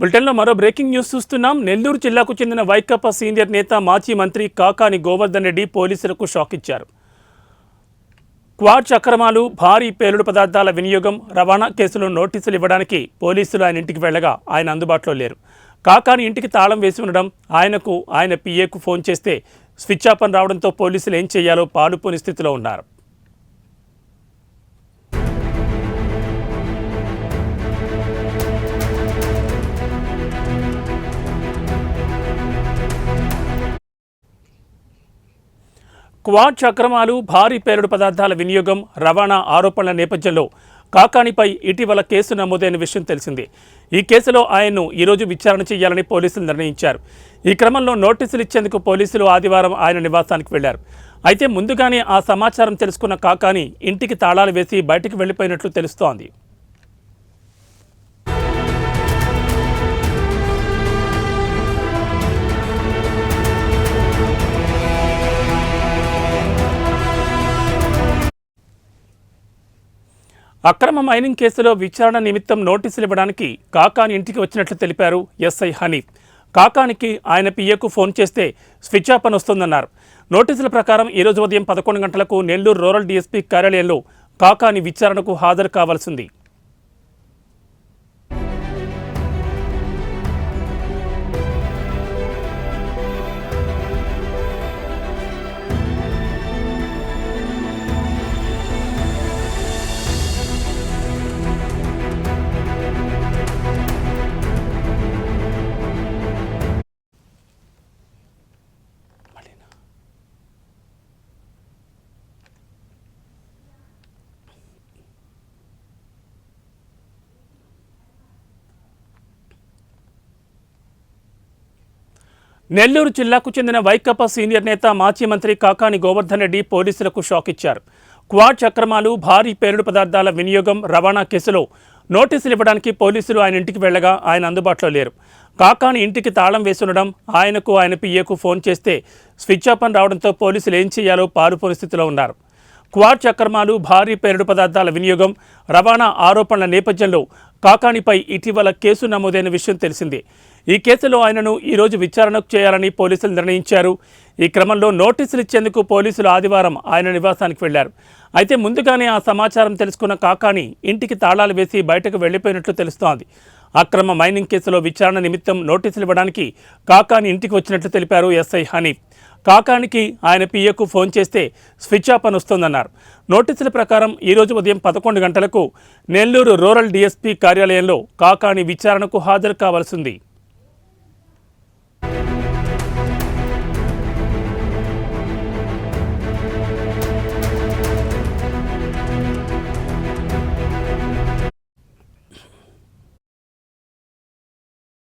బులెటిన్లో మరో breaking news చూస్తున్నాం. నెల్లూరు జిల్లాకు చెందిన వైకాపా సీనియర్ నేత మాజీ మంత్రి కాకాని గోవర్ధన్ రెడ్డి పోలీసులకు షాక్ ఇచ్చారు. క్వాడ్ అక్రమాలు, భారీ పేలుడు పదార్థాల వినియోగం, రవాణా కేసులో నోటీసులు ఇవ్వడానికి పోలీసులు ఆయన ఇంటికి వెళ్లగా ఆయన అందుబాటులో లేరు. కాకాని ఇంటికి తాళం వేసి ఉండడం, ఆయనకు ఆయన పిఏకు ఫోన్ చేస్తే స్విచ్ ఆఫ్ అని రావడంతో పోలీసులు ఏం చేయాలో పాలుపోని స్థితిలో ఉన్నారు. క్వాడ్ అక్రమాలు, భారీ పేలుడు పదార్థాల వినియోగం, రవాణా ఆరోపణల నేపథ్యంలో కాకానిపై ఇటీవల కేసు నమోదైన విషయం తెలిసిందే. ఈ కేసులో ఆయన్ను ఈరోజు విచారణ చేయాలని పోలీసులు నిర్ణయించారు. ఈ క్రమంలో నోటీసులు ఇచ్చేందుకు పోలీసులు ఆదివారం ఆయన నివాసానికి వెళ్లారు. అయితే ముందుగానే ఆ సమాచారం తెలుసుకున్న కాకాని ఇంటికి తాళాలు వేసి బయటకు వెళ్లిపోయినట్లు తెలుస్తోంది. అక్రమ మైనింగ్ కేసులో విచారణ నిమిత్తం నోటీసులు ఇవ్వడానికి కాకాని ఇంటికి వచ్చినట్లు తెలిపారు ఎస్ఐ హనీఫ్. కాకానికి ఆయన పిఏకు ఫోన్ చేస్తే స్విచ్ ఆఫ్ అని వస్తుందన్నారు. నోటీసుల ప్రకారం ఈరోజు ఉదయం 11 గంటలకు నెల్లూరు రూరల్ డీఎస్పీ కార్యాలయంలో కాకాని విచారణకు హాజరు కావాల్సింది. నెల్లూరు జిల్లాకు చెందిన వైకాపా సీనియర్ నేత మాజీ మంత్రి కాకాని గోవర్ధన్ రెడ్డి పోలీసులకు షాక్ ఇచ్చారు. క్వాడ్ అక్రమాలు, భారీ పేలుడు పదార్థాల వినియోగం, రవాణా కేసులో నోటీసులు ఇవ్వడానికి పోలీసులు ఆయన ఇంటికి వెళ్లగా ఆయన అందుబాటులో లేరు. కాకాని ఇంటికి తాళం వేస్తుండడం, ఆయనకు ఆయన పిఏకు ఫోన్ చేస్తే స్విచ్ ఆఫ్ అని రావడంతో పోలీసులు ఏం చేయాలో పాలుపోని స్థితిలో ఉన్నారు. క్వాడ్ అక్రమాలు, భారీ పేలుడు పదార్థాల వినియోగం, రవాణా ఆరోపణల నేపథ్యంలో కాకానిపై ఇటీవల కేసు నమోదైన విషయం తెలిసిందే. ఈ కేసులో ఆయనను ఈరోజు విచారణకు చేయాలని పోలీసులు నిర్ణయించారు. ఈ క్రమంలో నోటీసులు ఇచ్చేందుకు పోలీసులు ఆదివారం ఆయన నివాసానికి వెళ్లారు. అయితే ముందుగానే ఆ సమాచారం తెలుసుకున్న కాకాని ఇంటికి తాళాలు వేసి బయటకు వెళ్లిపోయినట్లు తెలుస్తోంది. అక్రమ మైనింగ్ కేసులో విచారణ నిమిత్తం నోటీసులు ఇవ్వడానికి కాకాని ఇంటికి వచ్చినట్లు తెలిపారు ఎస్ఐ హనీఫ్. కాకానికి ఆయన పిఏకు ఫోన్ చేస్తే స్విచ్ ఆఫ్ అని వస్తోందన్నారు. నోటీసుల ప్రకారం ఈరోజు ఉదయం 11 గంటలకు నెల్లూరు రూరల్ డీఎస్పీ కార్యాలయంలో కాకాని విచారణకు హాజరు కావాల్సింది.